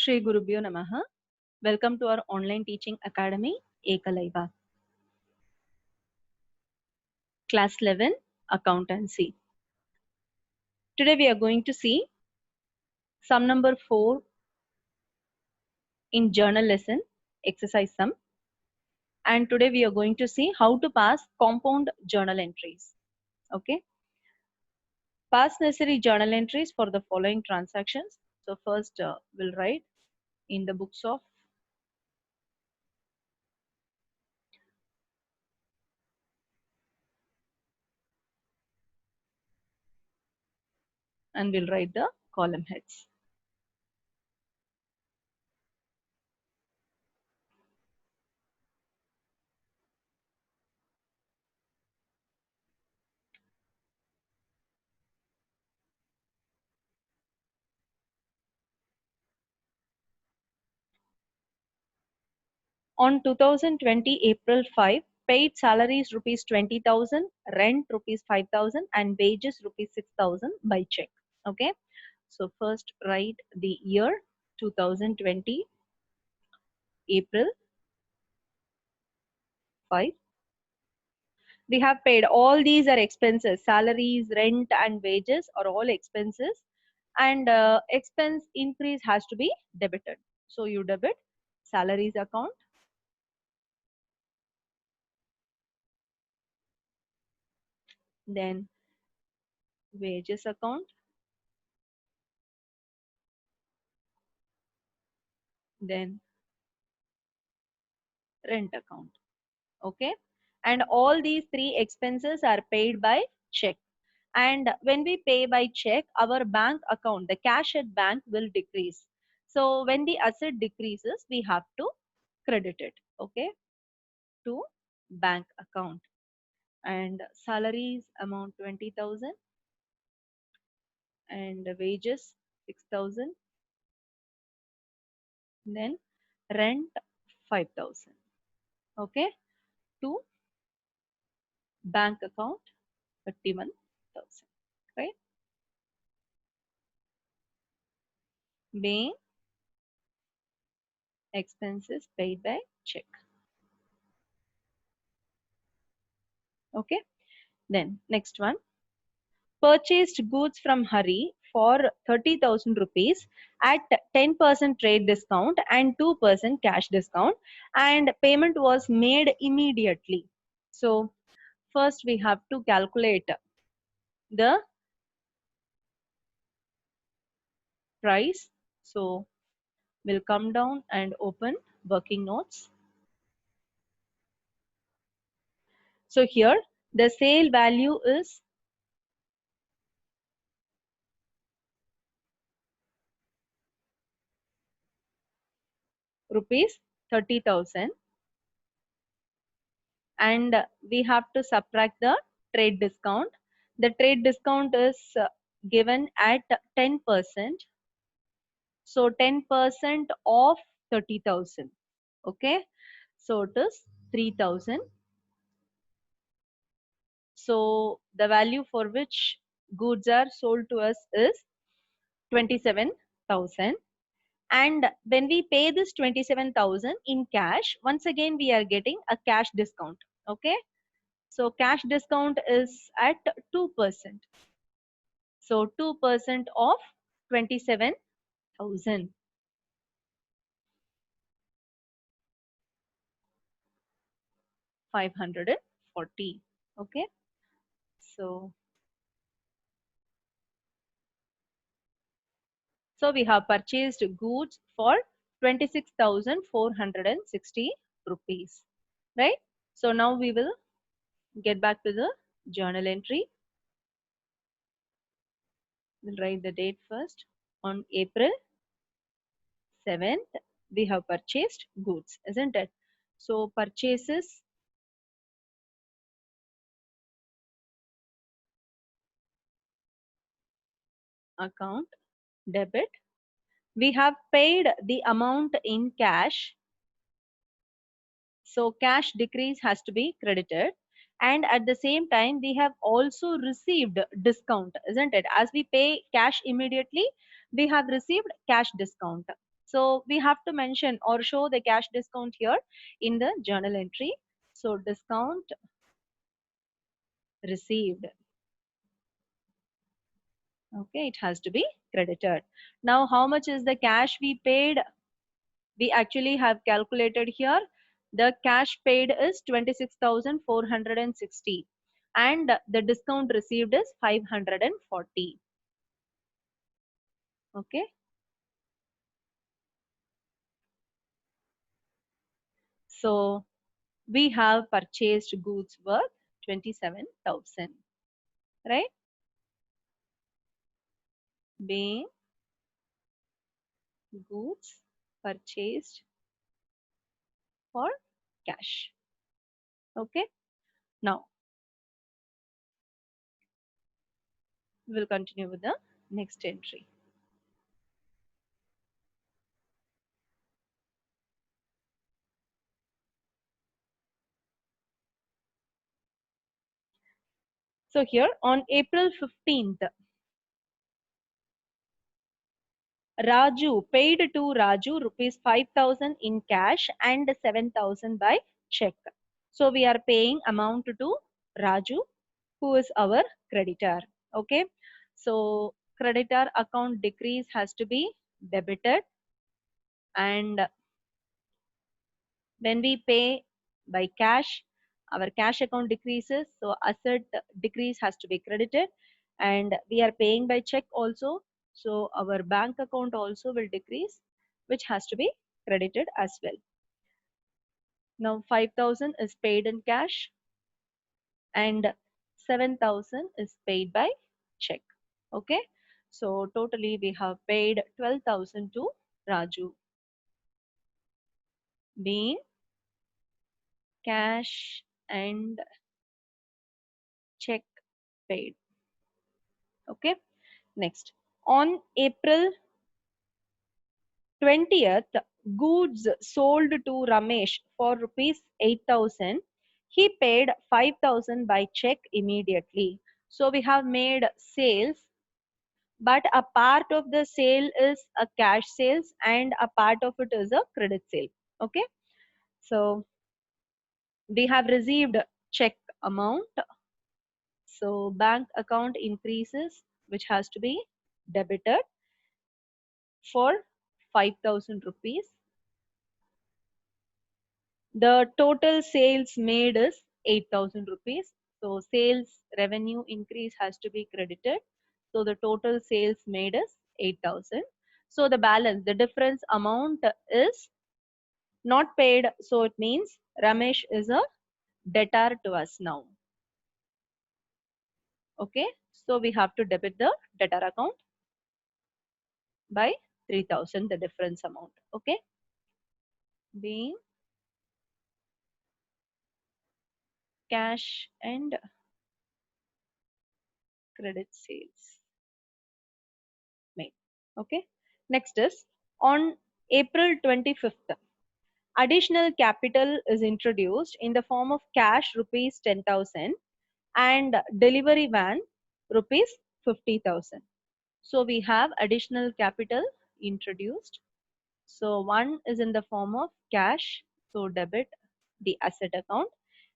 Shri Gurubhyo Namaha. Welcome to our online teaching academy, Ekalaiva. Class 11, Accountancy. Today we are going to see sum number 4 in journal lesson, exercise sum. And today we are going to see how to pass compound journal entries. Okay. Pass necessary journal entries for the following transactions. So first we'll write in the books of and we'll write the column heads. On 2020 April 5, paid salaries rupees 20,000, rent rupees 5,000 and wages rupees 6,000 by check. Okay. So first write the year 2020 April 5. We have paid all these are expenses, salaries, rent and wages are all expenses and expense increase has to be debited. So you debit salaries account, then wages account, then rent account. Okay, and all these three expenses are paid by check, and when we pay by check our bank account, the cash at bank will decrease. So when the asset decreases we have to credit it, okay, to bank account. And salaries amount 20,000 and wages 6,000, then rent 5,000, okay, to bank account 31,000, right? Main expenses paid by check. Okay, then next one, purchased goods from Hari for 30,000 rupees at 10% trade discount and 2% cash discount, and payment was made immediately. So first we have to calculate the price. So we'll come down and open working notes. So here the sale value is rupees 30,000 and we have to subtract the trade discount. The trade discount is given at 10%. So 10% of 30,000. Okay. So it is 3,000. So the value for which goods are sold to us is 27,000. And when we pay this 27,000 in cash, once again we are getting a cash discount. Okay. So cash discount is at 2%. So 2% of 27,000. 540. Okay. So we have purchased goods for 26,460 rupees. Right. So now we will get back to the journal entry. We'll write the date first. On April 7th, we have purchased goods, isn't it? So purchases account debit. We have paid the amount in cash. So cash decrease has to be credited. And at the same time, we have also received discount, isn't it? As we pay cash immediately, we have received cash discount. So we have to mention or show the cash discount here in the journal entry. So discount received. Okay, it has to be credited. Now, how much is the cash we paid? We actually have calculated here. The cash paid is 26,460 and the discount received is 540. Okay. So we have purchased goods worth 27,000, right? Being goods purchased for cash. Okay. Now we'll continue with the next entry. So here on April 15th, Raju paid to Raju rupees 5,000 in cash and 7,000 by check. So we are paying amount to Raju, who is our creditor. Okay. So creditor account decrease has to be debited, and when we pay by cash, our cash account decreases, so asset decrease has to be credited, and we are paying by check also, so our bank account also will decrease, which has to be credited as well. Now 5,000 is paid in cash and 7,000 is paid by check. Okay, so totally we have paid 12,000 to Raju, being cash and check paid. Okay. Next, on April 20th, goods sold to Ramesh for rupees 8,000. He paid 5,000 by check immediately. So we have made sales, but a part of the sale is a cash sales and a part of it is a credit sale. Okay. So we have received check amount. So bank account increases, which has to be debited for 5,000 rupees. The total sales made is 8,000 rupees. So sales revenue increase has to be credited. So the total sales made is 8,000. So the balance, the difference amount is not paid. So it means Ramesh is a debtor to us now. Okay. So we have to debit the debtor account by 3,000, the difference amount. Okay. Being cash and credit sales made. Okay. Next is on April 25th, additional capital is introduced in the form of cash rupees 10,000 and delivery van rupees 50,000. So we have additional capital introduced. So one is in the form of cash, so debit the asset account,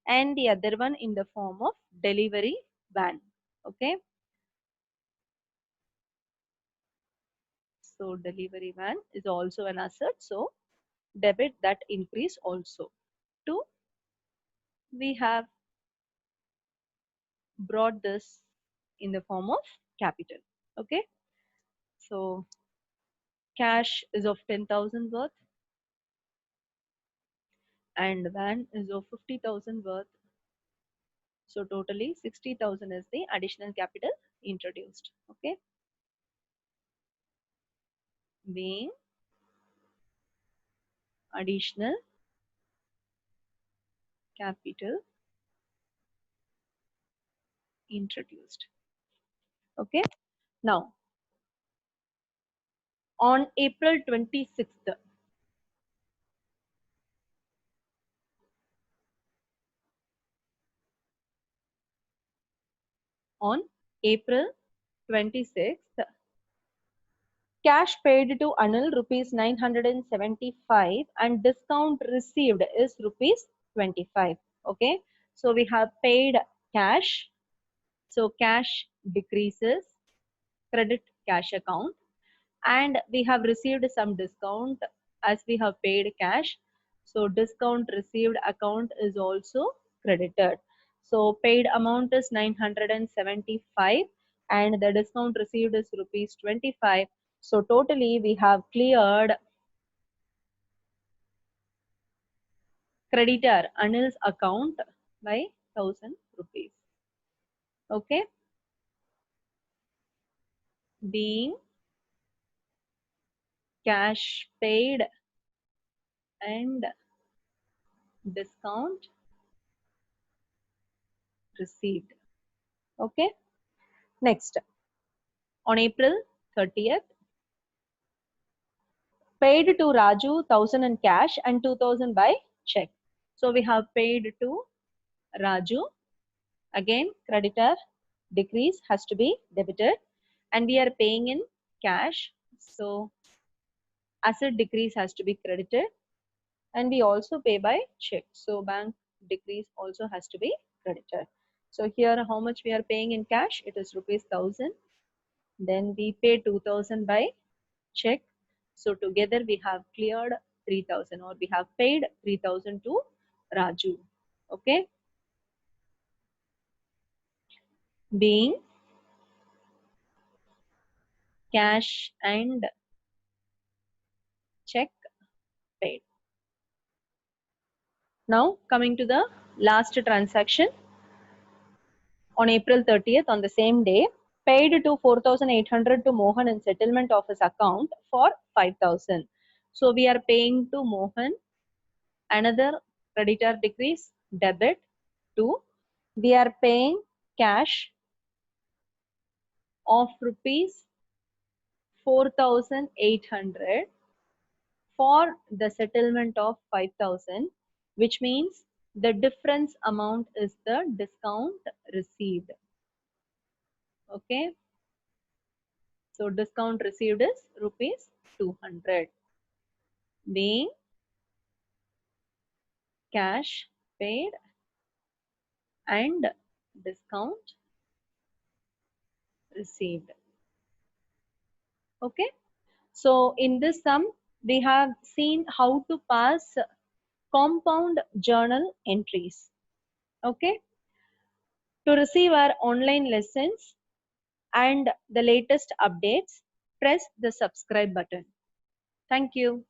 and the other one in the form of delivery van. Okay. So delivery van is also an asset. So debit that increase also. Two, we have brought this in the form of capital. Okay. So cash is of 10,000 worth and van is of 50,000 worth. So totally 60,000 is the additional capital introduced. Okay. Being additional capital introduced. Okay. Now on April 26th, on April 26th, Cash paid to Anil rupees 975 and discount received is rupees 25. Okay, so we have paid cash. So cash decreases, credit cash account, and we have received some discount as we have paid cash. So discount received account is also credited. So paid amount is 975 and the discount received is rupees 25. So totally we have cleared creditor Anil's account by 1000 rupees. Okay, being cash paid and discount received. Okay, next on April 30th, paid to Raju 1000 in cash and 2000 by check. So we have paid to Raju. Again, creditor decrease has to be debited and we are paying in cash. So asset decrease has to be credited and we also pay by check. So bank decrease also has to be credited. So here how much we are paying in cash? It is rupees 1000. Then we pay 2000 by check. So together we have cleared 3000 or we have paid 3000 to Raju. Okay. Being cash and check paid. Now coming to the last transaction on April 30th on the same day, paid to 4800 to Mohan in settlement of his account for 5000. So we are paying to Mohan another creditor decrease debit to we are paying cash of rupees 4800 for the settlement of 5000, which means the difference amount is the discount received. Okay, so discount received is rupees 200, being cash paid and discount received. Okay, so in this sum we have seen how to pass compound journal entries. Okay, to receive our online lessons and the latest updates, press the subscribe button. Thank you.